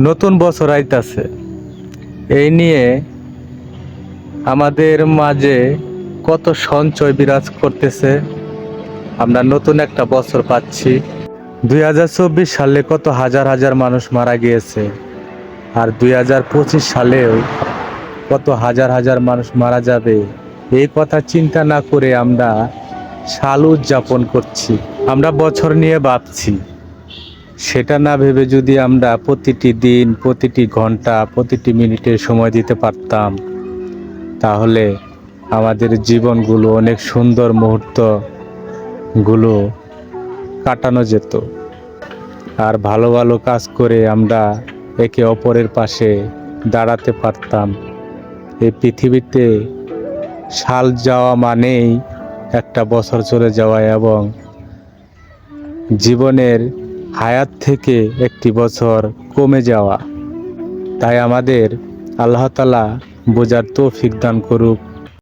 নতুন বছর আইতাছে, এই নিয়ে আমাদের মাঝে কত সঞ্চয় বিরাজ করতেছে। আমরা নতুন একটা বছর পাচ্ছি। 2024 সালে কত হাজার হাজার মানুষ মারা গিয়েছে, আর 2025 সালেও কত হাজার হাজার মানুষ মারা যাবে। এই কথা চিন্তা না করে আমরা সাল উদযাপন করছি, আমরা বছর নিয়ে ভাবছি। সেটা না ভেবে যদি আমরা প্রতিটি দিন, প্রতিটি ঘন্টা, প্রতিটি মিনিটে সময় দিতে পারতাম, তাহলে আমাদের জীবনগুলো অনেক সুন্দর মুহূর্তগুলো কাটানো যেত। আর ভালো ভালো কাজ করে আমরা একে অপরের পাশে দাঁড়াতে পারতাম। এই পৃথিবীতে সাল যাওয়া মানেই একটা বছর চলে যাওয়া এবং জীবনের হায়াত থেকে একটি বছর কমে যাওয়া। তাই আমাদের আল্লাহ তাআলা বোঝার তৌফিক দান করুক।